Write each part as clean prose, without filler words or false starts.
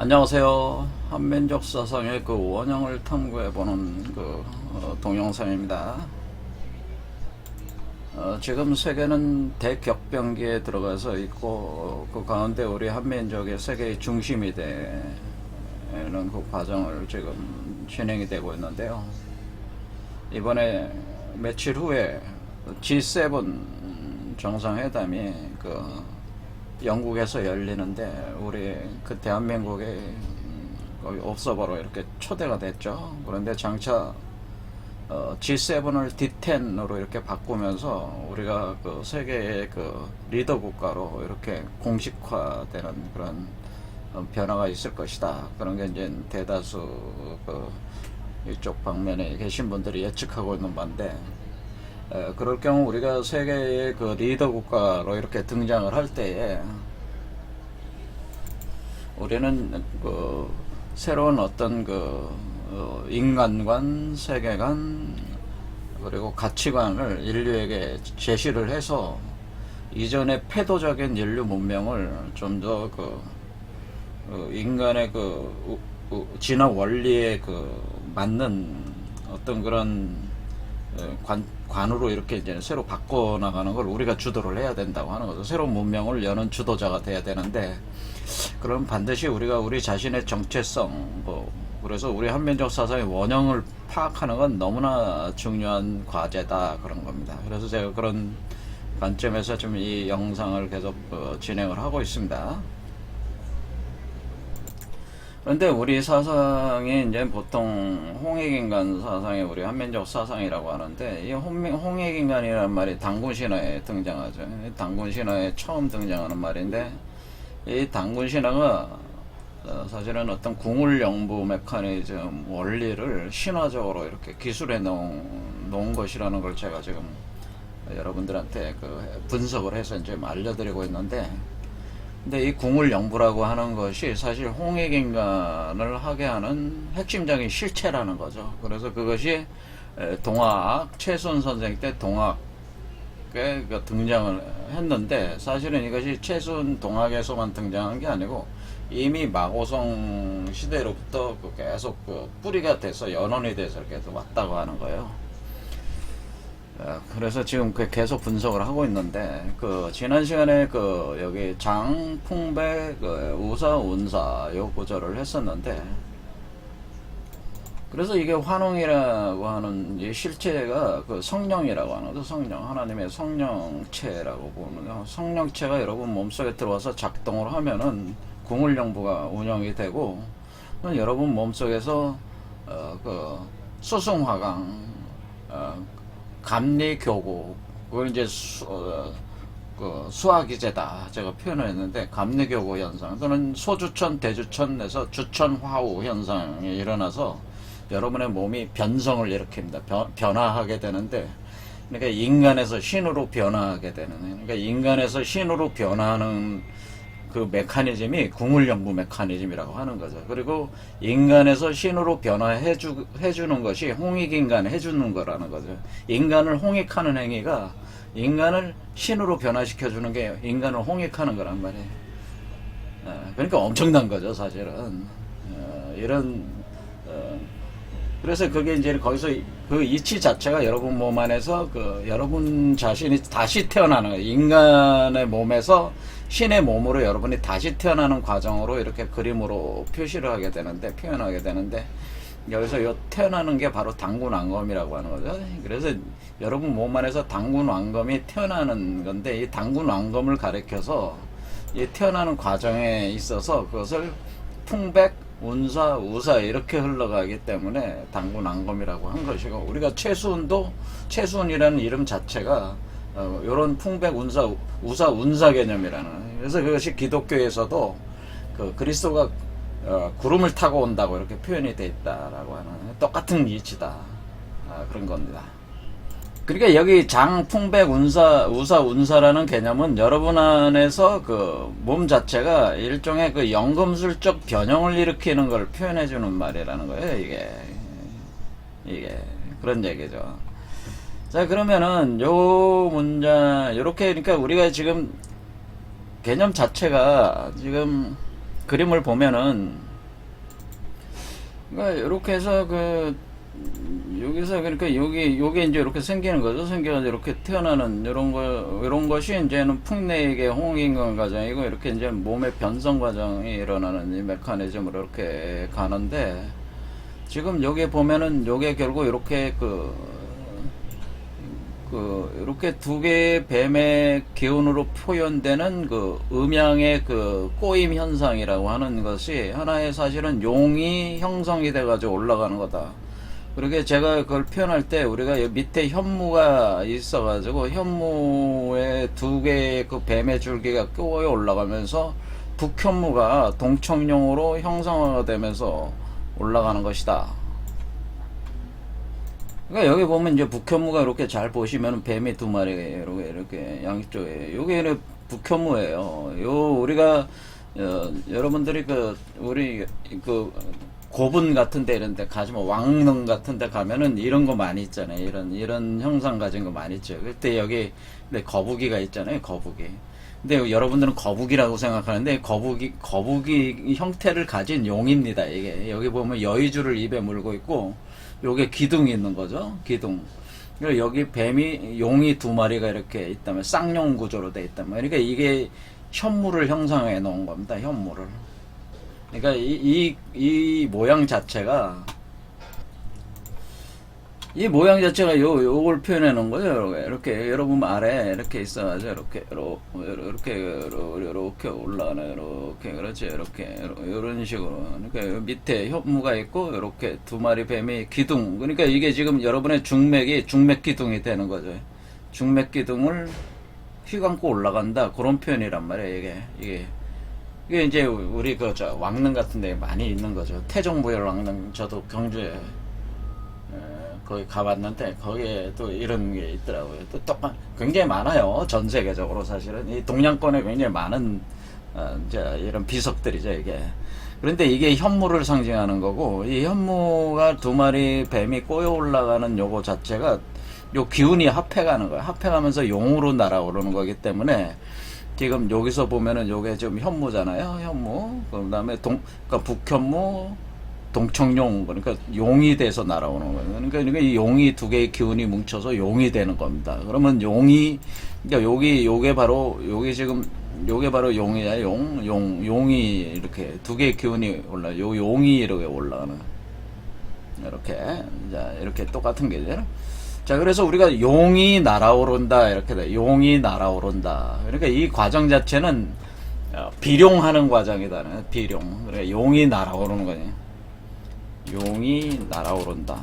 안녕하세요. 한민족 사상의 그 원형을 탐구해보는 동영상입니다. 지금 세계는 대격변기에 들어가서 있고 그 가운데 우리 한민족의 세계의 중심이 되는 그 과정을 지금 진행이 되고 있는데요. 이번에 며칠 후에 G7 정상회담이 영국에서 열리는데 우리 대한민국의 거의 옵서버로 이렇게 초대가 됐죠. 그런데 장차 G7을 D10으로 이렇게 바꾸면서 우리가 세계의 리더 국가로 이렇게 공식화되는 그런 변화가 있을 것이다. 그런 게 이제 대다수 이쪽 방면에 계신 분들이 예측하고 있는 바인데, 그럴 경우 우리가 세계의 리더 국가로 이렇게 등장을 할 때에 우리는 새로운 어떤 인간관, 세계관, 그리고 가치관을 인류에게 제시를 해서 이전의 패도적인 인류 문명을 좀 더 인간의 진화 원리에 맞는 어떤 그런 관으로 이렇게 이제 새로 바꿔나가는 걸 우리가 주도를 해야 된다고 하는 거죠. 새로운 문명을 여는 주도자가 돼야 되는데, 그럼 반드시 우리가 우리 자신의 정체성, 그래서 우리 한민족 사상의 원형을 파악하는 건 너무나 중요한 과제다, 그런 겁니다. 그래서 제가 그런 관점에서 좀 이 영상을 계속 진행을 하고 있습니다. 그런데 우리 사상이 이제 보통 홍익인간 사상이 우리 한민족 사상이라고 하는데, 이 홍익인간이라는 말이 단군신화에 등장하죠. 단군신화에 처음 등장하는 말인데, 이 단군신화가 사실은 어떤 궁울영부 메커니즘 원리를 신화적으로 이렇게 기술해 놓은 것이라는 걸 제가 지금 여러분들한테 분석을 해서 이제 알려드리고 있는데, 근데 이 궁울영부라고 하는 것이 사실 홍익인간을 하게 하는 핵심적인 실체라는 거죠. 그래서 그것이 동학, 최순 선생 때 동학에 등장을 했는데, 사실은 이것이 최순 동학에서만 등장한 게 아니고 이미 마고성 시대로부터 계속 뿌리가 돼서 연원이 돼서 이렇게 왔다고 하는 거예요. 그래서 지금 계속 분석을 하고 있는데, 지난 시간에 여기 장, 풍배, 우사, 운사 요 구절을 했었는데, 그래서 이게 환웅이라고 하는 이 실체가 성령이라고 하는 거죠. 성령, 하나님의 성령체라고 보는, 성령체가 여러분 몸속에 들어와서 작동을 하면은 궁울영부가 운영이 되고, 여러분 몸속에서 수승화강, 감리교구, 그걸 이제 수화기제다 제가 표현을 했는데, 감리교구 현상 또는 소주천, 대주천에서 주천화우 현상이 일어나서 여러분의 몸이 변성을 일으킵니다. 변화하게 되는데, 그러니까 인간에서 신으로 변화하게 되는, 그러니까 인간에서 신으로 변화하는 그 메커니즘이 궁울영부 메커니즘이라고 하는 거죠. 그리고 인간에서 신으로 변화해주는 것이 홍익인간 해주는 거라는 거죠. 인간을 홍익하는 행위가 인간을 신으로 변화시켜주는 게 인간을 홍익하는 거란 말이에요. 그러니까 엄청난 거죠, 사실은. 그래서 그게 이제 거기서 그 이치 자체가 여러분 몸 안에서 여러분 자신이 다시 태어나는 거예요. 인간의 몸에서 신의 몸으로 여러분이 다시 태어나는 과정으로 이렇게 그림으로 표시를 하게 되는데, 표현하게 되는데, 여기서 요 태어나는 게 바로 단군왕검이라고 하는 거죠. 그래서 여러분 몸 안에서 단군왕검이 태어나는 건데, 이 단군왕검을 가리켜서 이 태어나는 과정에 있어서 그것을 풍백, 운사, 우사 이렇게 흘러가기 때문에 단군왕검이라고 한 것이고, 우리가 최수운이라는 이름 자체가 요런 풍백, 운사, 우사, 운사 개념이라는, 그래서 그것이 기독교에서도 그리스도가 구름을 타고 온다고 이렇게 표현이 되어 있다라고 하는 똑같은 이치다, 그런 겁니다. 그러니까 여기 장, 풍백, 운사, 우사, 운사라는 개념은 여러분 안에서 몸 자체가 일종의 연금술적 변형을 일으키는 걸 표현해주는 말이라는 거예요. 이게 그런 얘기죠. 자, 그러면은 요 문장 요렇게, 그러니까 우리가 지금 개념 자체가 지금 그림을 보면은 그러니까 이렇게 해서 여기서 그러니까 요게 이제 이렇게 생기는 거죠. 생겨가지고 이렇게 태어나는 이런 것이 이제는 풍내에게 홍익인 과정이고, 이렇게 이제 몸의 변성 과정이 일어나는 이 메커니즘으로 이렇게 가는데, 지금 여기 보면은 요게 결국 이렇게 이렇게 두 개의 뱀의 기운으로 표현되는 음양의 꼬임 현상이라고 하는 것이 하나의 사실은 용이 형성이 돼가지고 올라가는 거다. 그렇게 제가 그걸 표현할 때, 우리가 밑에 현무가 있어가지고 현무에 두 개의 뱀의 줄기가 꼬여 올라가면서 북현무가 동청룡으로 형성화가 되면서 올라가는 것이다. 그러니까 여기 보면 이제 북현무가 이렇게 잘 보시면 뱀이 두 마리가 이렇게 양쪽에, 요게 북현무예요. 우리가 여러분들이 우리 고분 같은 데 이런 데 가시면, 왕릉 같은 데 가면은 이런 거 많이 있잖아요. 이런 형상 가진 거 많이 있죠. 그때 여기 거북이가 있잖아요. 거북이. 근데 여러분들은 거북이라고 생각하는데, 거북이 형태를 가진 용입니다. 이게 여기 보면 여의주를 입에 물고 있고, 요게 기둥이 있는 거죠. 기둥. 그리고 여기 용이 두 마리가 이렇게 있다면, 쌍용 구조로 돼 있다면, 그러니까 이게 현무를 형성해 놓은 겁니다. 현무를. 그러니까 이 모양 자체가, 요걸 표현해 놓은 거죠. 이렇게 여러분 아래 이렇게 있어가지고 이렇게 올라가네. 이렇게, 그렇지. 이런 식으로. 그러니까 밑에 현무가 있고, 이렇게 두 마리 뱀이 기둥. 그러니까 이게 지금 여러분의 중맥 기둥이 되는 거죠. 중맥 기둥을 휘감고 올라간다. 그런 표현이란 말이에요. 이게 이제 우리 왕릉 같은 데 많이 있는 거죠. 태종부열 왕릉, 저도 경주에 거기 가봤는데, 거기에 또 이런 게 있더라고요. 또 굉장히 많아요. 전 세계적으로 사실은. 이 동양권에 굉장히 많은, 이제 이런 비석들이죠, 이게. 그런데 이게 현무를 상징하는 거고, 이 현무가 두 마리 뱀이 꼬여 올라가는 요거 자체가, 요 기운이 합해가는 거예요. 합해가면서 용으로 날아오르는 거기 때문에, 지금 여기서 보면은 요게 지금 현무잖아요. 현무. 그 다음에 그러니까 북현무, 동청용, 그러니까 용이 돼서 날아오는 거예요. 그러니까 이 용이 두 개의 기운이 뭉쳐서 용이 되는 겁니다. 그러면 그러니까 요게 바로 용이야. 용이 이렇게 두 개의 기운이 용이 이렇게 올라가는. 이렇게 똑같은 게죠. 자, 그래서 우리가 용이 날아오른다, 이렇게 돼. 용이 날아오른다. 그러니까 이 과정 자체는 비룡하는 과정이다. 비룡. 그러니까 용이 날아오르는 거지. 용이 날아오른다.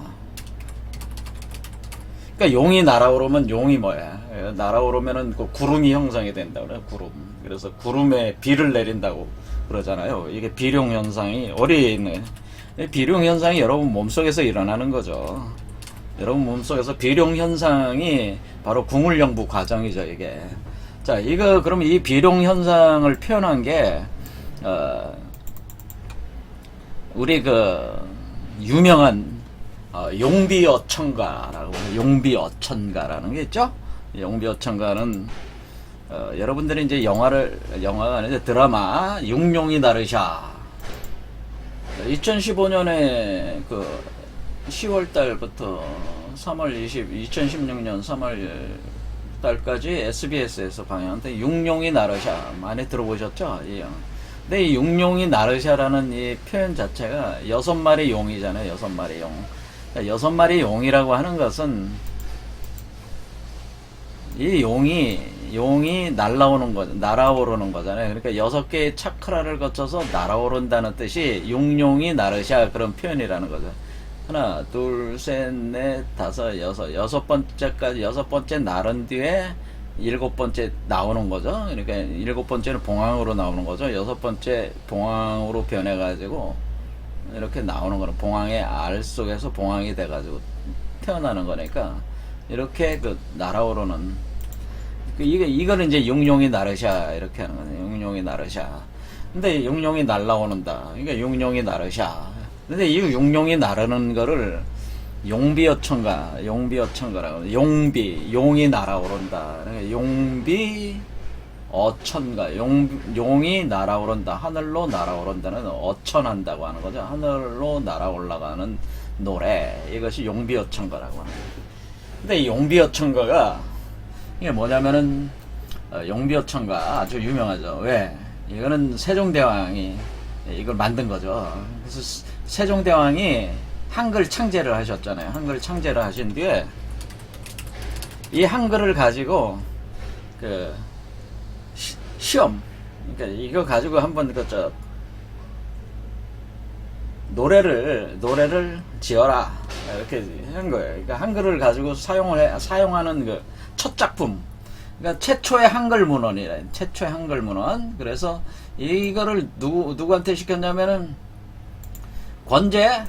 그러니까 용이 날아오르면 용이 뭐야? 날아오르면은 구름이 형성이 된다. 그래, 구름. 그래서 구름에 비를 내린다고 그러잖아요. 이게 비룡 현상이 어디에 있는? 비룡 현상이 여러분 몸속에서 일어나는 거죠. 여러분 몸속에서 비룡 현상이 바로 궁울영부 과정이죠, 이게. 자, 그러면 이 비룡 현상을 표현한 게, 우리 유명한, 용비어천가라는 게 있죠? 용비어천가는, 여러분들이 이제 영화가 아니라 드라마, 육룡이 나르샤. 2015년에 10월 달부터 2016년 3월 달까지 SBS에서 방영한데, 육룡이 나르샤 많이 들어보셨죠? 근데 이 육룡이 나르샤라는 이 표현 자체가 6마리 용이잖아요. 6마리 용. 그러니까 6마리 용이라고 하는 것은, 이 용이 날아오르는 거잖아요. 그러니까 6개의 차크라를 거쳐서 날아오른다는 뜻이 육룡이 나르샤, 그런 표현이라는 거죠. 하나, 둘, 셋, 넷, 다섯, 여섯 번째 날은 뒤에 7번째 나오는 거죠. 그러니까 7번째는 봉황으로 나오는 거죠. 6번째 봉황으로 변해가지고 이렇게 나오는 거는, 봉황의 알 속에서 봉황이 돼가지고 태어나는 거니까, 이렇게 날아오르는, 이거는 이제 육룡이 나르샤, 이렇게 하는 거예요. 육룡이 나르샤. 근데 육룡이 날아오는다. 그러니까 육룡이 나르샤. 근데 이 육룡이 나르는 거를 용비어천가라고, 용이 날아오른다. 그러니까 어천가 용이 날아오른다. 하늘로 날아오른다는 어천한다고 하는 거죠. 하늘로 날아올라가는 노래. 이것이 용비어천가라고 하는 거죠. 근데 이 용비어천가가 이게 뭐냐면은 용비어천가 아주 유명하죠. 왜? 이거는 세종대왕이 이걸 만든 거죠. 그래서 세종대왕이 한글 창제를 하셨잖아요. 한글 창제를 하신 뒤에 이 한글을 가지고 그 시험, 그러니까 이거 가지고 한번 노래를 지어라 이렇게 한 거예요. 그러니까 한글을 가지고 사용하는 그 첫 작품, 그러니까 최초의 한글 문헌이래. 최초의 한글 문헌. 그래서 이거를 누구한테 시켰냐면은 권제,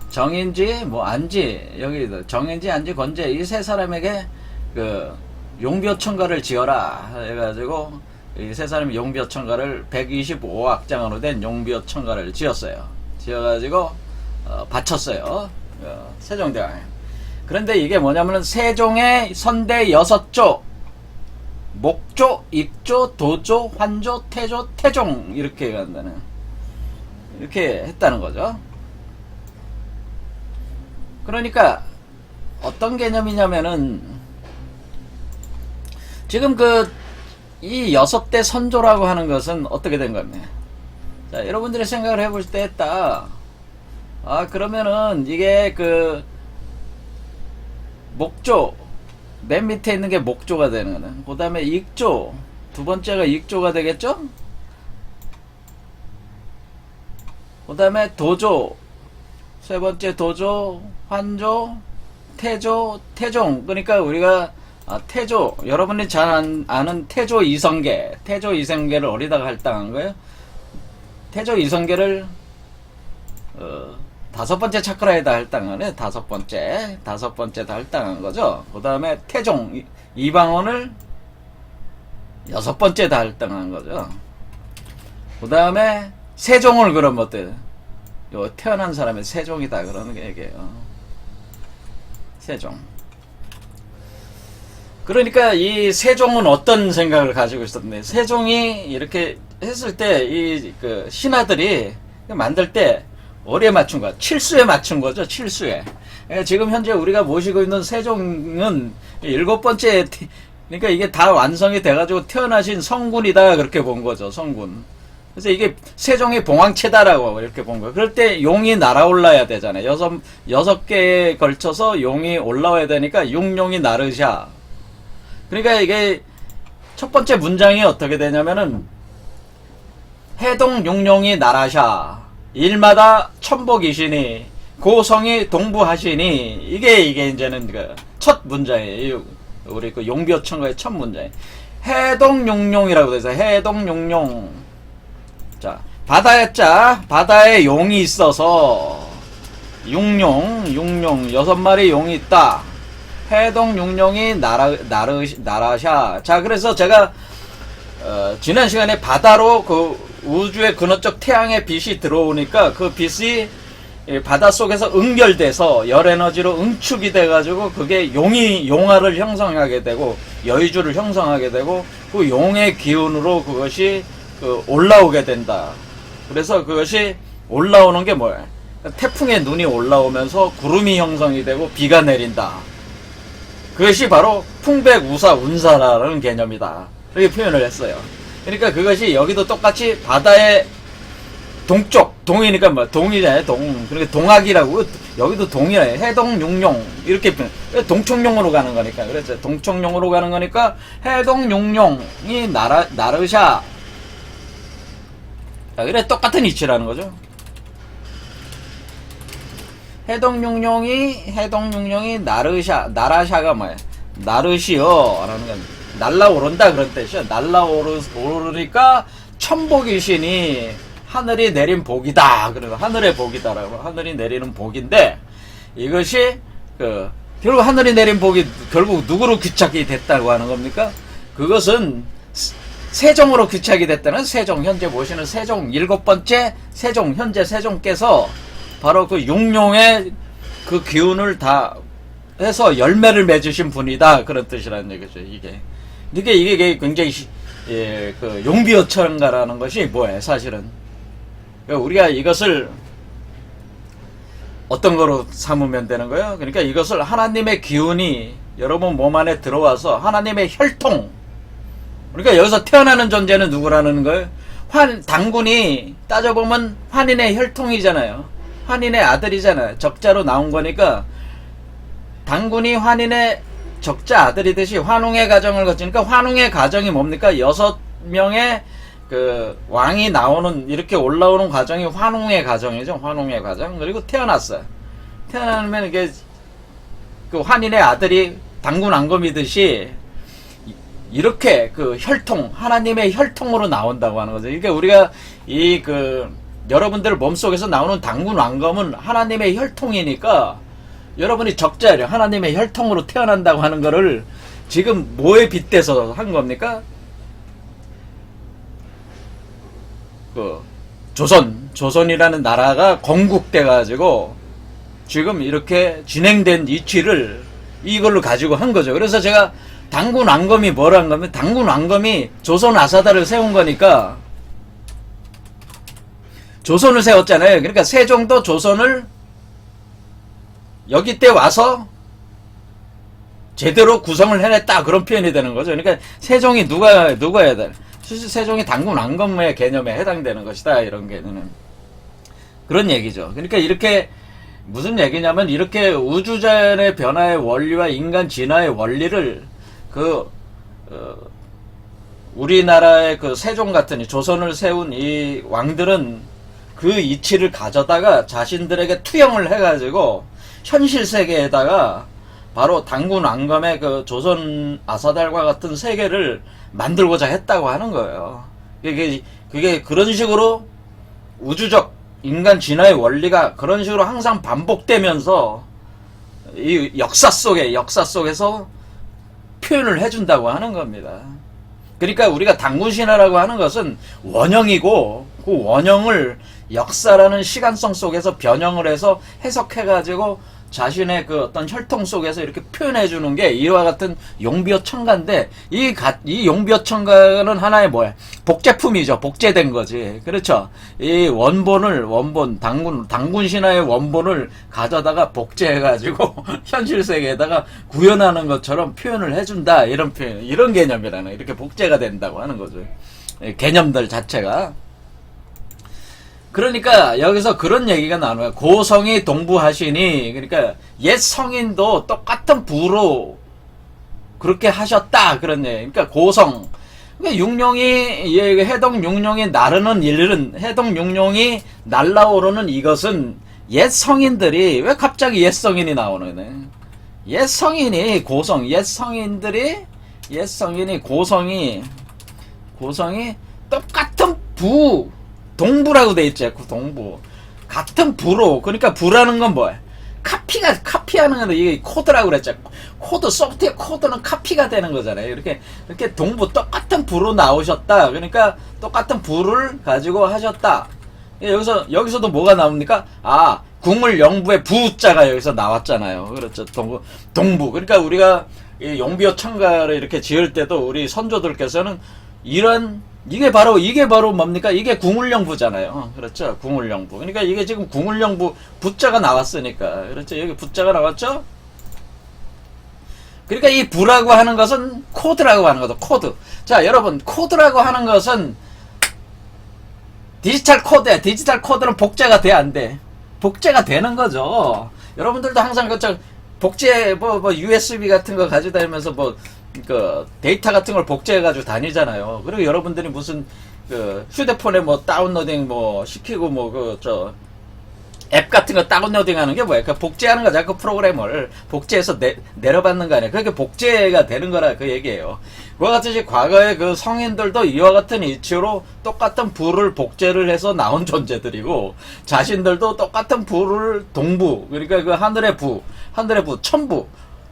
정인지, 뭐 안지, 여기 정인지, 안지, 권제 이 세 사람에게 그 용비어천가를 지어라 해가지고 이 세 사람이 용비어천가를 125악장으로 된 용비어천가를 지었어요. 지어가지고 바쳤어요. 세종대왕. 그런데 이게 뭐냐면은 세종의 선대 6조, 목조, 익조, 도조, 환조, 태조, 태종 이렇게 간다는, 이렇게 했다는 거죠. 그러니까 어떤 개념이냐면은 지금 이 6대 선조라고 하는 것은 어떻게 된 겁니까? 자, 여러분들이 생각을 해볼 때 딱, 그러면은 이게 목조, 맨 밑에 있는 게 목조가 되는 거네. 그 다음에 익조, 두 번째가 익조가 되겠죠? 그 다음에 도조, 세 번째 도조, 환조, 태조, 태종. 그러니까 우리가 태조, 여러분이 잘 아는 태조 이성계, 태조 이성계를 어디다가 할당한 거예요? 태조 이성계를 5번째 차크라에다 할당하네. 5번째 다 할당한 거죠. 그 다음에 태종 이방원을 6번째 다 할당한 거죠. 그 다음에 세종을 그럼 어때요? 태어난 사람이 세종이다 그러는 게 얘기예요. 세종. 그러니까 이 세종은 어떤 생각을 가지고 있었는데, 세종이 이렇게 했을 때 이 신하들이 만들 때 어디에 맞춘 거야? 칠수에 맞춘 거죠. 칠수에. 지금 현재 우리가 모시고 있는 세종은 7번째, 그러니까 이게 다 완성이 돼가지고 태어나신 성군이다 그렇게 본 거죠. 성군. 그래서 이게 세종의 봉황체다라고 이렇게 본 거예요. 그럴 때 용이 날아올라야 되잖아요. 6개에 걸쳐서 용이 올라와야 되니까 육용이 나르샤. 그러니까 이게 첫 번째 문장이 어떻게 되냐면은 해동 육용이 나라샤, 일마다 천복이시니 고성이 동부하시니, 이게 이제는 첫 문장이에요. 우리 용비어천가의 첫 문장이에요. 해동 육용이라고 돼서 해동 육용. 자, 바다에 용이 있어서 육용 6마리 용이 있다. 해동 육용이 나라샤. 자, 그래서 제가 지난 시간에 바다로 우주의 근원적 태양의 빛이 들어오니까 그 빛이 바닷속에서 응결돼서 열에너지로 응축이 돼가지고 그게 용화를 형성하게 되고 여의주를 형성하게 되고 그 용의 기운으로 그것이 올라오게 된다. 그래서 그것이 올라오는 게 뭐야? 태풍의 눈이 올라오면서 구름이 형성이 되고 비가 내린다. 그것이 바로 풍백우사 운사라는 개념이다. 이렇게 표현을 했어요. 그러니까 그것이 여기도 똑같이 바다의 동쪽, 동이니까 뭐 동이잖아요. 그러니까 동학이라고, 여기도 동이라 해. 해동 육용 이렇게 표현. 동청룡으로 가는 거니까. 그래서 동청룡으로 가는 거니까 해동 육용이 나르샤. 자, 그래 똑같은 이치라는 거죠. 해동 육용이 나라샤가 뭐야? 나르시어 라는 건 날라오른다 그런 뜻이야. 날라오르니까 천복이시니 하늘이 내린 복이다. 그래서 하늘의 복이다라고, 하늘이 내리는 복인데, 이것이 결국 하늘이 내린 복이 결국 누구로 귀착이 됐다고 하는 겁니까? 그것은 세종으로 귀착이 됐다는, 세종, 현재 모시는 세종 7번째 세종, 현재 세종께서 바로 그 육룡의 그 기운을 다 해서 열매를 맺으신 분이다 그런 뜻이라는 얘기죠. 이게 굉장히 예, 그 용비어천가라는 것이 뭐예요, 사실은. 그러니까 우리가 이것을 어떤 거로 삼으면 되는 거예요? 그러니까 이것을 하나님의 기운이 여러분 몸 안에 들어와서 하나님의 혈통. 그러니까 여기서 태어나는 존재는 누구라는 거예요? 당군이 따져보면 환인의 혈통이잖아요. 환인의 아들이잖아요. 적자로 나온 거니까 당군이 환인의 적자 아들이듯이 환웅의 가정을 거치니까 환웅의 가정이 뭡니까? 6명의 그 왕이 나오는 이렇게 올라오는 과정이 환웅의 가정이죠. 환웅의 가정. 그리고 태어났어요. 태어나면 이게 그 환인의 아들이 당군 앙금이듯이 이렇게 그 혈통, 하나님의 혈통으로 나온다고 하는 거죠. 그러니까 우리가 이 그 여러분들 몸속에서 나오는 당군 앙금은 하나님의 혈통이니까 여러분이 적자예요. 하나님의 혈통으로 태어난다고 하는 거를 지금 뭐에 빗대서 한 겁니까? 그 조선이라는 나라가 건국돼 가지고 지금 이렇게 진행된 이치를 이걸로 가지고 한 거죠. 그래서 제가 당군 앙금이 뭐란 거면 당군 앙금이 조선 아사다를 세운 거니까 조선을 세웠잖아요. 그러니까 세종도 조선을 여기 때 와서 제대로 구성을 해냈다 그런 표현이 되는 거죠. 그러니까 세종이 누가야 돼? 세종이 당군 앙금의 개념에 해당되는 것이다 이런 개념은 그런 얘기죠. 그러니까 이렇게 무슨 얘기냐면 이렇게 우주자연의 변화의 원리와 인간 진화의 원리를 우리나라의 그 세종 같은 조선을 세운 이 왕들은 그 이치를 가져다가 자신들에게 투영을 해가지고 현실 세계에다가 바로 당군 앙금의 그 조선 아사달과 같은 세계를 만들고자 했다고 하는 거예요. 그게 그런 식으로 우주적 인간 진화의 원리가 그런 식으로 항상 반복되면서 이 역사 속에서 표현을 해준다고 하는 겁니다. 그러니까 우리가 당군신화라고 하는 것은 원형이고 그 원형을 역사라는 시간성 속에서 변형을 해서 해석해가지고 자신의 그 어떤 혈통 속에서 이렇게 표현해주는 게 이와 같은 용비어천가인데 이 용비어천가는 하나의 뭐야? 복제품이죠. 복제된 거지. 그렇죠. 이 당군 신화의 원본을 가져다가 복제해가지고 현실 세계에다가 구현하는 것처럼 표현을 해준다. 이런 표현, 이런 개념이라는 이렇게 복제가 된다고 하는 거죠. 개념들 자체가. 그러니까 여기서 그런 얘기가 나와요. 고성이 동부하시니 그러니까 옛 성인도 똑같은 부로 그렇게 하셨다 그런 얘기. 그러니까 고성 그러니까 육룡이 해동 육룡이 나르는 일은 해동 육룡이 날라오르는 이것은 옛 성인들이 왜 갑자기 옛 성인이 나오는 거네. 옛 성인이 고성 옛 성인이 고성이 똑같은 부 동부라고 돼 있죠. 동부. 같은 부로. 그러니까 부라는 건 뭐야? 카피하는 건데 이게 코드라고 그랬죠. 소프트웨어 코드는 카피가 되는 거잖아요. 이렇게 동부 똑같은 부로 나오셨다. 그러니까 똑같은 부를 가지고 하셨다. 여기서도 뭐가 나옵니까? 궁을 영부의 부자가 여기서 나왔잖아요. 그렇죠. 동부. 그러니까 우리가 이 용비어천가를 이렇게 지을 때도 우리 선조들께서는 이게 바로 뭡니까? 이게 궁울령부잖아요. 그렇죠? 궁울령부. 그러니까 이게 지금 궁울령부 부자가 나왔으니까. 그렇죠? 여기 부자가 나왔죠? 그러니까 이 부라고 하는 것은 코드라고 하는 거죠. 코드. 자, 여러분, 코드라고 하는 것은 디지털 코드야. 디지털 코드는 복제가 돼, 안 돼? 복제가 되는 거죠. 여러분들도 항상 복제, USB 같은 거 가지고 다니면서 데이터 같은 걸 복제해가지고 다니잖아요. 그리고 여러분들이 무슨, 휴대폰에 다운로딩 시키고 앱 같은 거 다운로딩 하는 게 뭐야? 복제하는 거잖아. 그 프로그램을 복제해서 내려받는 거 아니야. 그게 복제가 되는 거라 그 얘기예요. 그와 같이 과거의 그 성인들도 이와 같은 이치로 똑같은 부를 복제를 해서 나온 존재들이고, 자신들도 똑같은 부를 동부, 그러니까 그 하늘의 부, 천부,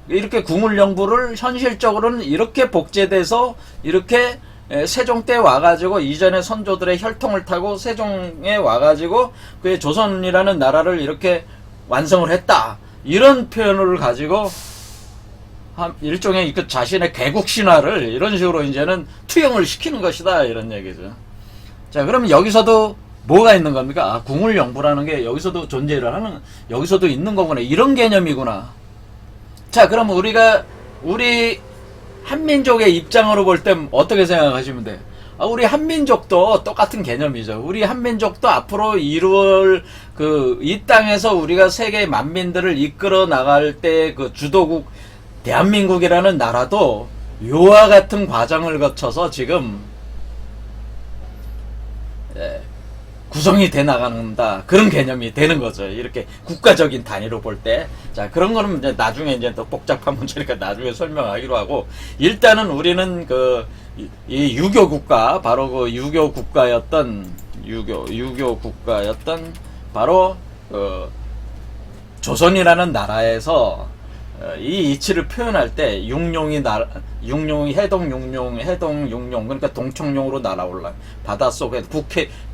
이렇게 궁울령부를 현실적으로는 이렇게 복제돼서 이렇게 세종 때 와가지고 이전에 선조들의 혈통을 타고 세종에 와가지고 그 조선이라는 나라를 이렇게 완성을 했다. 이런 표현을 가지고 일종의 그 자신의 개국 신화를 이런 식으로 이제는 투영을 시키는 것이다 이런 얘기죠. 자, 그러면 여기서도 뭐가 있는 겁니까? 아, 궁울영부라는 게 여기서도 존재를 하는, 여기서도 있는 거구나, 이런 개념이구나. 자, 그럼 우리 한민족의 입장으로 볼 때 어떻게 생각하시면 돼요? 아, 우리 한민족도 똑같은 개념이죠. 우리 한민족도 앞으로 이루어올 이 땅에서 우리가 세계 만민들을 이끌어 나갈 때 그 주도국 대한민국이라는 나라도 요와 같은 과정을 거쳐서 지금 구성이 돼 나간다, 그런 개념이 되는 거죠. 이렇게 국가적인 단위로 볼 때. 자, 그런 거는 이제 나중에 이제 더 복잡한 문제니까 나중에 설명하기로 하고, 일단은 우리는 이 유교 국가, 바로 그 유교 국가였던 바로 조선이라는 나라에서 이 이치를 표현할 때 육룡이 해동 육룡, 그러니까 동청룡으로 날아올라, 바닷속에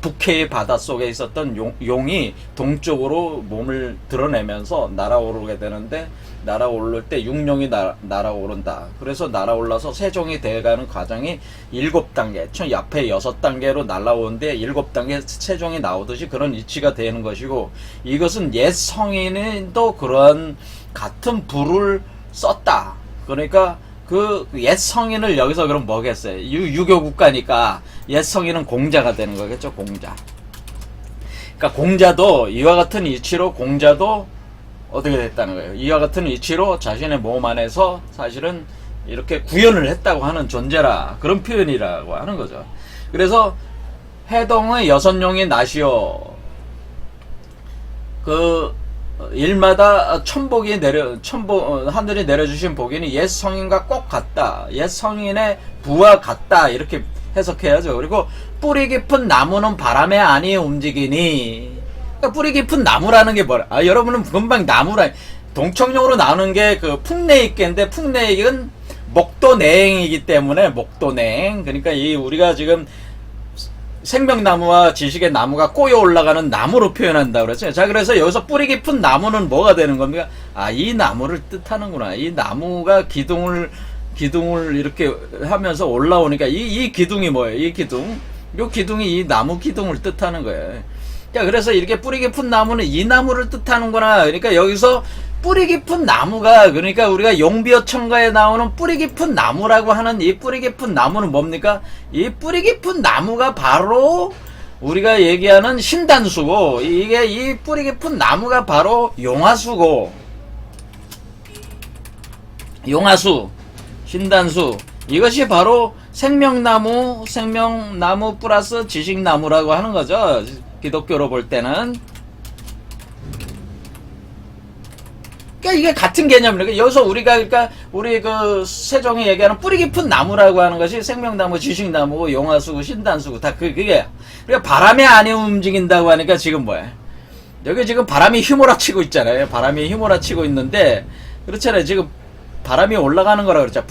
북해의 바닷속에 있었던 용이 동쪽으로 몸을 드러내면서 날아오르게 되는데, 날아오를 때 육룡이 날아오른다. 그래서 날아올라서 세종이 돼가는 과정이 7단계, 총 앞에 6단계로 날아오는데 7단계 세종이 나오듯이 그런 이치가 되는 것이고, 이것은 옛 성인도 그런 같은 부를 썼다. 그러니까 그 옛 성인을 여기서 그럼 뭐겠어요? 유교 국가니까 옛 성인은 공자가 되는 거겠죠, 공자. 그러니까 공자도 이와 같은 이치로, 공자도 어떻게 됐다는 거예요? 이와 같은 이치로 자신의 몸 안에서 사실은 이렇게 구현을 했다고 하는 존재라, 그런 표현이라고 하는 거죠. 그래서 해동의 여선용이 나시오. 일마다 하늘이 내려주신 복인이 옛 성인과 꼭 같다. 옛 성인의 부와 같다. 이렇게 해석해야죠. 그리고 뿌리 깊은 나무는 바람에 아니 움직이니. 그러니까 뿌리 깊은 나무라는 게 뭐라? 아, 여러분은 금방 나무라. 동청룡으로 나오는 게 그 풍내익계인데, 풍내익은 목도내행이기 때문에 목도내행. 그러니까 우리가 지금 생명나무와 지식의 나무가 꼬여 올라가는 나무로 표현한다 그랬죠. 자, 그래서 여기서 뿌리 깊은 나무는 뭐가 되는 겁니까? 아, 이 나무를 뜻하는구나. 이 나무가 기둥을 이렇게 하면서 올라오니까 이 기둥이 뭐예요? 이 기둥이 이 나무 기둥을 뜻하는 거예요. 자, 그래서 이렇게 뿌리 깊은 나무는 이 나무를 뜻하는구나. 그러니까 여기서 뿌리 깊은 나무가, 그러니까 우리가 용비어천가에 나오는 뿌리 깊은 나무라고 하는 이 뿌리 깊은 나무는 뭡니까? 이 뿌리 깊은 나무가 바로 우리가 얘기하는 신단수고, 이 뿌리 깊은 나무가 바로 용화수, 신단수. 이것이 바로 생명나무 플러스 지식나무라고 하는 거죠. 기독교로 볼 때는. 그러니까 이게 같은 개념이에요. 여기서 그러니까 우리 세종이 얘기하는 뿌리 깊은 나무라고 하는 것이 생명나무, 지식나무고, 용화수고, 신단수고, 다 그게. 그러니까 바람에 안 움직인다고 하니까 지금 뭐야? 여기 지금 바람이 휘몰아치고 있잖아요. 바람이 휘몰아치고 있는데, 그렇잖아요. 지금 바람이 올라가는 거라 그랬죠.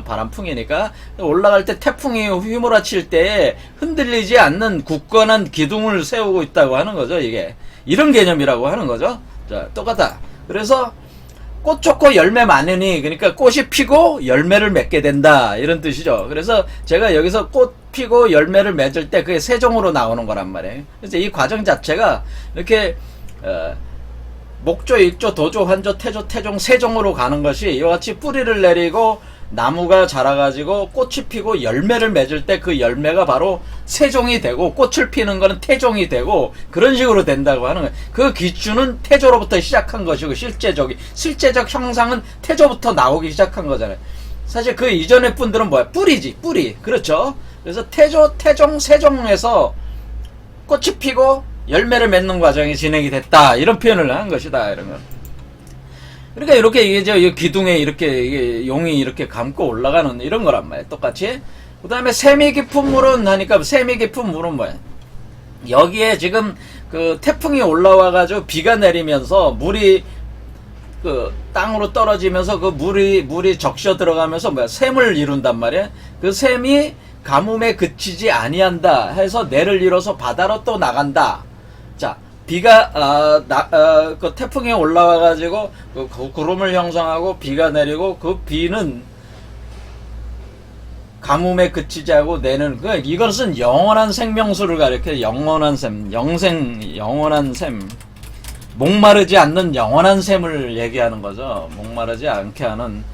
바람풍이니까. 올라갈 때 태풍이 휘몰아칠 때 흔들리지 않는 굳건한 기둥을 세우고 있다고 하는 거죠, 이게. 이런 개념이라고 하는 거죠. 자, 똑같다. 그래서 꽃 좋고 열매 많으니, 그러니까 꽃이 피고 열매를 맺게 된다, 이런 뜻이죠. 그래서 제가 여기서 꽃 피고 열매를 맺을 때 그게 세종으로 나오는 거란 말이에요. 그래서 이 과정 자체가 이렇게 목조, 일조, 도조, 환조, 태조, 태종, 세종으로 가는 것이 이와 같이 뿌리를 내리고 나무가 자라가지고 꽃이 피고 열매를 맺을 때 그 열매가 바로 세종이 되고, 꽃을 피는 거는 태종이 되고, 그런 식으로 된다고 하는 거예요. 그 기준은 태조로부터 시작한 것이고, 실제적 형상은 태조부터 나오기 시작한 거잖아요. 사실 그 이전의 분들은 뭐야? 뿌리지, 뿌리. 그렇죠? 그래서 태조, 태종, 세종에서 꽃이 피고 열매를 맺는 과정이 진행이 됐다, 이런 표현을 한 것이다, 이런 거. 그러니까 이렇게 이 기둥에 이렇게 용이 이렇게 감고 올라가는 이런 거란 말이에요. 똑같이. 그 다음에 세미 깊은 물은 하니까, 세미 깊은 물은 뭐야? 여기에 지금 태풍이 올라와가지고 비가 내리면서 물이 땅으로 떨어지면서 물이 적셔 들어가면서 뭐야? 샘을 이룬단 말이야. 그 샘이 가뭄에 그치지 아니한다 해서 내를 이뤄서 바다로 또 나간다. 자, 비가 그 태풍이 올라와 가지고 그 구름을 형성하고 비가 내리고 그 비는 가뭄에 그치지 않고 내는 이것은 영원한 생명수를 가리켜 영원한 샘, 영원한 샘, 목마르지 않는 영원한 샘을 얘기하는 거죠. 목마르지 않게 하는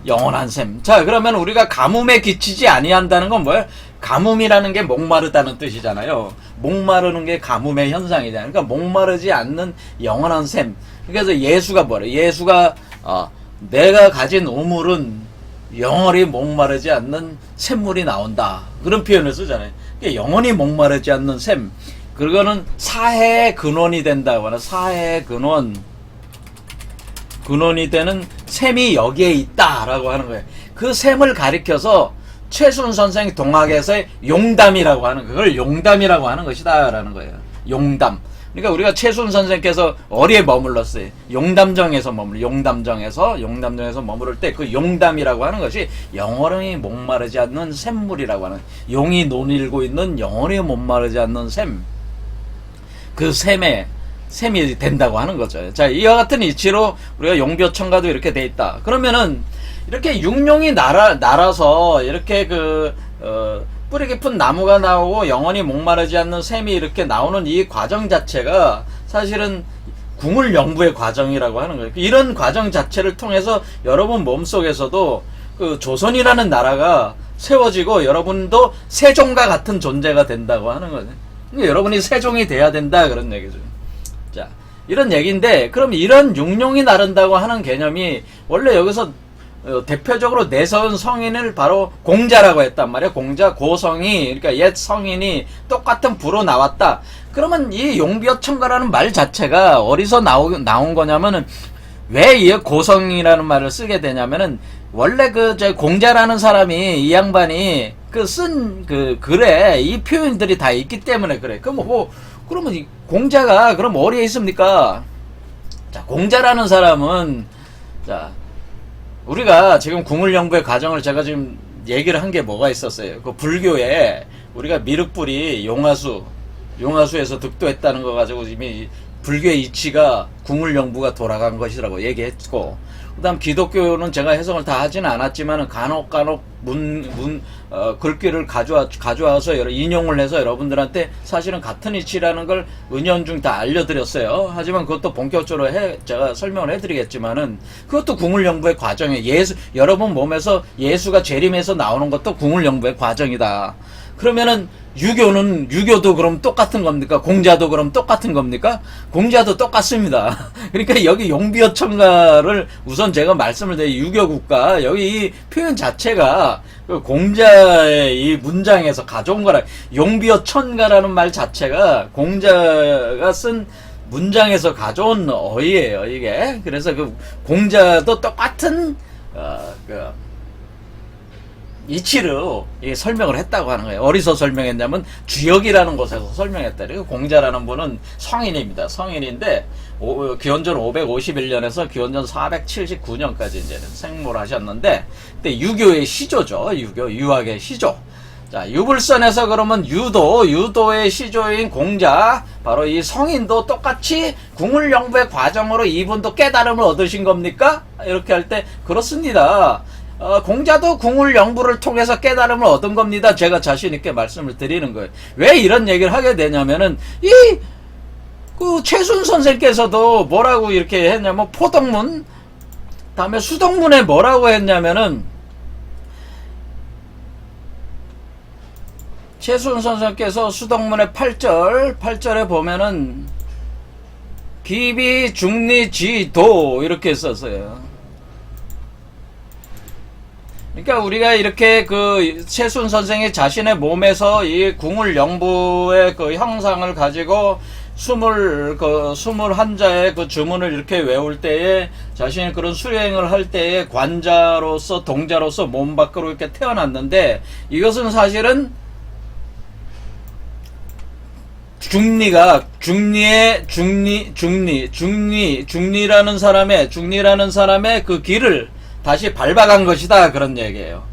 영원한 샘. 자, 그러면 우리가 가뭄에 기치지 아니한다는 건 뭐예요? 가뭄이라는 게 목마르다는 뜻이잖아요. 목마르는 게 가뭄의 현상이잖아요. 그러니까 목마르지 않는 영원한 샘. 그래서 예수가 뭐래? 예수가 내가 가진 우물은 영원히 목마르지 않는 샘물이 나온다. 그런 표현을 쓰잖아요. 그러니까 영원히 목마르지 않는 샘. 그거는 사해의 근원이 된다고 하는 사해의 근원이 되는 샘이 여기에 있다라고 하는 거예요. 그 샘을 가리켜서 최순 선생이 동학에서의 용담이라고 하는 그걸 용담이라고 하는 것이다라는 거예요. 용담. 그러니까 우리가 최순 선생께서 어디에 머물렀어요? 용담정에서 머무를 때 그 용담이라고 하는 것이 영원히 목마르지 않는 샘물이라고 하는, 용이 논일고 있는 영원히 목마르지 않는 샘. 그 샘이 된다고 하는 거죠. 자, 이와 같은 이치로 우리가 용벼천가도 이렇게 돼 있다. 그러면은 이렇게 육룡이 날아서 이렇게 뿌리 깊은 나무가 나오고 영원히 목마르지 않는 샘이 이렇게 나오는 이 과정 자체가 사실은 궁을영부의 과정이라고 하는 거예요. 이런 과정 자체를 통해서 여러분 몸속에서도 그 조선이라는 나라가 세워지고 여러분도 세종과 같은 존재가 된다고 하는 거죠. 그러니까 여러분이 세종이 돼야 된다 그런 얘기죠. 자, 이런 얘기인데, 그럼 이런 육룡이 나른다고 하는 개념이 원래 여기서 대표적으로 내세운 성인을 바로 공자라고 했단 말이에요. 공자, 고성이, 그러니까 옛 성인이 똑같은 부로 나왔다. 그러면 이 용비어천가라는 말 자체가 어디서 나온 거냐면은, 왜 이 고성이라는 말을 쓰게 되냐면은, 원래 공자라는 사람이, 이 양반이 쓴 글에 이 표현들이 다 있기 때문에 그래. 그러면 이 공자가 그럼 어디에 있습니까? 자, 공자라는 사람은, 자, 우리가 지금 궁을영부의 과정을 제가 지금 얘기를 한 게 뭐가 있었어요. 그 불교에 우리가 미륵불이 용화수에서 득도했다는 거 가지고 이미 불교의 이치가 궁을영부가 돌아간 것이라고 얘기했고, 그 다음 기독교는 제가 해석을 다 하지는 않았지만 간혹 글귀를 가져와서 인용을 해서 여러분들한테 사실은 같은 이치라는 걸 은연중 다 알려드렸어요. 하지만 그것도 본격적으로 제가 설명을 해드리겠지만은 그것도 궁을영부의 과정이에요. 여러분 몸에서 예수가 재림해서 나오는 것도 궁을영부의 과정이다. 그러면은 유교도 그럼 똑같은 겁니까? 공자도 그럼 똑같은 겁니까? 공자도 똑같습니다. 그러니까 여기 용비어천가를 우선 제가 말씀을 드린 유교국가, 여기 이 표현 자체가 그 공자의 이 문장에서 가져온 거라. 용비어천가라는 말 자체가 공자가 쓴 문장에서 가져온 어휘예요, 이게. 그래서 그 공자도 똑같은 이치로 설명을 했다고 하는 거예요. 어디서 설명했냐면 주역이라는 곳에서 설명했다. 그리고 공자라는 분은 성인입니다. 성인인데 기원전 551년에서 기원전 479년까지 이제는 생모를 하셨는데, 그때 유교의 시조죠. 유학의 시조. 자, 유불선에서 그러면 유도의 시조인 공자, 바로 이 성인도 똑같이 궁을영부의 과정으로 이분도 깨달음을 얻으신 겁니까? 이렇게 할 때 그렇습니다. 공자도 궁을영부를 통해서 깨달음을 얻은 겁니다. 제가 자신있게 말씀을 드리는 거예요. 왜 이런 얘기를 하게 되냐면은, 최순 선생께서도 뭐라고 이렇게 했냐면, 포덕문, 다음에 수덕문에 뭐라고 했냐면은, 최순 선생께서 수덕문의 8절에 보면은, 기비, 중리, 지도, 이렇게 썼어요. 그러니까 우리가 이렇게 최순 선생이 자신의 몸에서 이 궁을영부의 형상을 가지고 21자의 주문을 이렇게 외울 때에, 자신이 그런 수행을 할 때에 관자로서, 동자로서 몸 밖으로 이렇게 태어났는데, 이것은 사실은 중리라는 사람의 그 길을 다시 밟아간 것이다, 그런 얘기예요.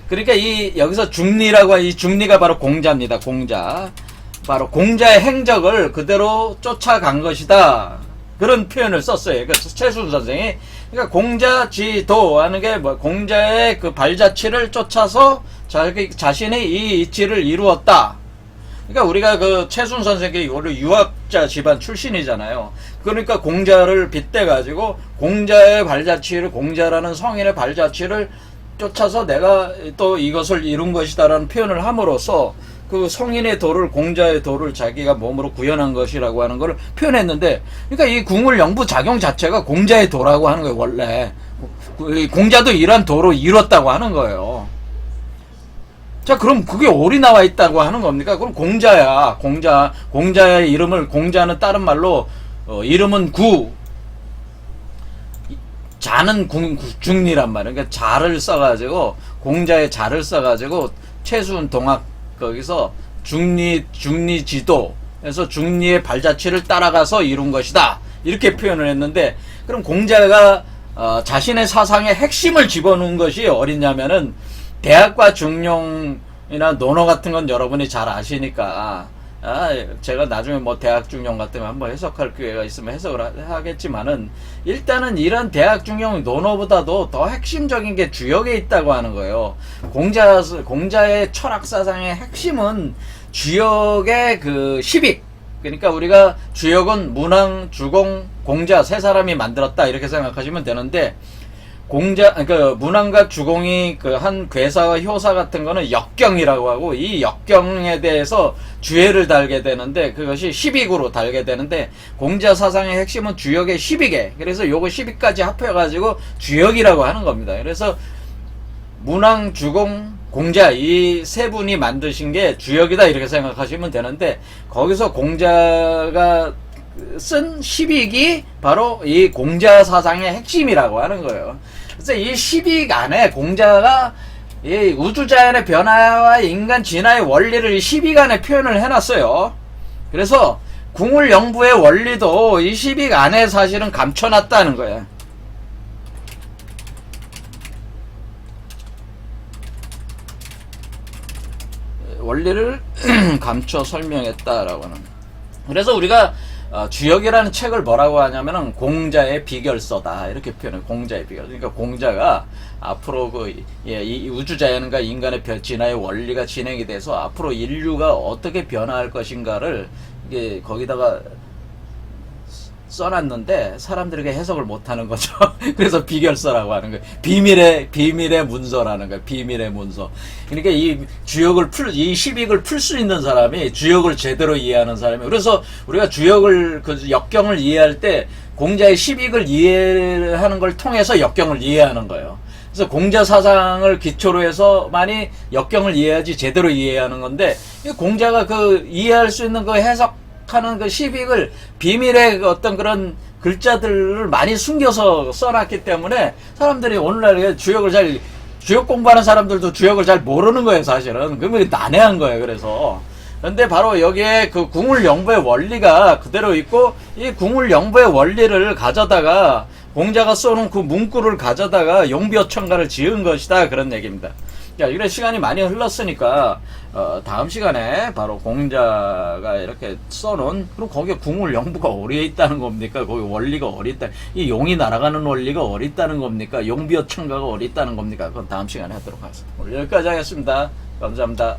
그러니까 여기서 중리가 바로 공자입니다. 공자. 바로 공자의 행적을 그대로 쫓아간 것이다. 그런 표현을 썼어요. 그래서 최순 선생이. 그러니까 공자지도 하는 게 뭐 공자의 그 발자취를 쫓아서 자신이 이 이치를 이루었다. 그러니까 우리가 그 최순 선생이 원래 유학자 집안 출신이잖아요. 그러니까 공자를 빗대 가지고 공자의 발자취를, 공자라는 성인의 발자취를 쫓아서 내가 또 이것을 이룬 것이다라는 표현을 함으로써 그 성인의 도를, 공자의 도를 자기가 몸으로 구현한 것이라고 하는 걸 표현했는데, 그러니까 이 궁울영부 작용 자체가 공자의 도라고 하는 거예요. 원래 공자도 이러한 도로 이뤘다고 하는 거예요. 자, 그럼 그게 어디 나와 있다고 하는 겁니까? 그럼 공자야. 공자의 이름을, 공자는 다른 말로 이름은 구, 자는 중리란 말이에요. 그러니까 자를 써가지고, 공자의 자를 써가지고 최순 동학 거기서 중리지도 에서 중리의 발자취를 따라가서 이룬 것이다, 이렇게 표현을 했는데, 그럼 공자가 자신의 사상의 핵심을 집어넣은 것이 어디냐면은 대학과 중용이나 논어 같은 건 여러분이 잘 아시니까 제가 나중에 뭐 대학 중용 같은 거 한번 해석할 기회가 있으면 해석을 하겠지만은, 일단은 이런 대학 중용 논어보다도 더 핵심적인 게 주역에 있다고 하는 거예요. 공자의 철학 사상의 핵심은 주역의 그 시빅, 그러니까 우리가 주역은 문왕, 주공, 공자 세 사람이 만들었다, 이렇게 생각하시면 되는데, 그러니까 문왕과 주공이 그 한 괴사와 효사 같은 거는 역경이라고 하고, 이 역경에 대해서 주회를 달게 되는데, 그것이 시빅으로 달게 되는데, 공자 사상의 핵심은 주역의 시빅에, 그래서 요거 시빅까지 합해가지고 주역이라고 하는 겁니다. 그래서 문왕, 주공, 공자 이 세 분이 만드신 게 주역이다, 이렇게 생각하시면 되는데, 거기서 공자가 쓴 시빅이 바로 이 공자 사상의 핵심이라고 하는 거예요. 그래서 이 시빅 안에 공자가 이 우주자연의 변화와 인간 진화의 원리를 이 시빅 안에 표현을 해놨어요. 그래서 궁울영부의 원리도 이 시빅 안에 사실은 감춰놨다는 거예요. 원리를 감춰 설명했다라고 하는. 그래서 우리가 주역이라는 책을 뭐라고 하냐면은 공자의 비결서다, 이렇게 표현해요. 공자의 비결. 그러니까 공자가 앞으로 이 우주자연과 인간의 진화의 원리가 진행이 돼서 앞으로 인류가 어떻게 변화할 것인가를 이게 거기다가 써놨는데 사람들에게 해석을 못하는 거죠. 그래서 비결서라고 하는 거예요. 비밀의 문서라는 거예요. 비밀의 문서. 그러니까 이 주역을 이 시빅을 풀 수 있는 사람이 주역을 제대로 이해하는 사람이에요. 그래서 우리가 주역을, 그 역경을 이해할 때 공자의 시빅을 이해하는 걸 통해서 역경을 이해하는 거예요. 그래서 공자 사상을 기초로 해서만이 역경을 이해하지 제대로 이해하는 건데, 공자가 그 이해할 수 있는 그 해석하는 그 시빅을 비밀의 어떤 그런 글자들을 많이 숨겨서 써놨기 때문에 사람들이 오늘날 주역 공부하는 사람들도 주역을 잘 모르는 거예요, 사실은. 그러면 난해한 거예요, 그래서. 근데 바로 여기에 그 궁울영부의 원리가 그대로 있고, 이 궁울영부의 원리를 가져다가 공자가 써놓은 그 문구를 가져다가 용비어천가를 지은 것이다, 그런 얘기입니다. 자, 이래 시간이 많이 흘렀으니까 다음 시간에 바로 공자가 이렇게 써놓은, 그럼 거기에 궁울영부가 어디에 있다는 겁니까? 거기 원리가 어디 있다, 이 용이 날아가는 원리가 어디 있다는 겁니까? 용비어천가가 어디 있다는 겁니까? 그건 다음 시간에 하도록 하겠습니다. 오늘 여기까지 하겠습니다. 감사합니다.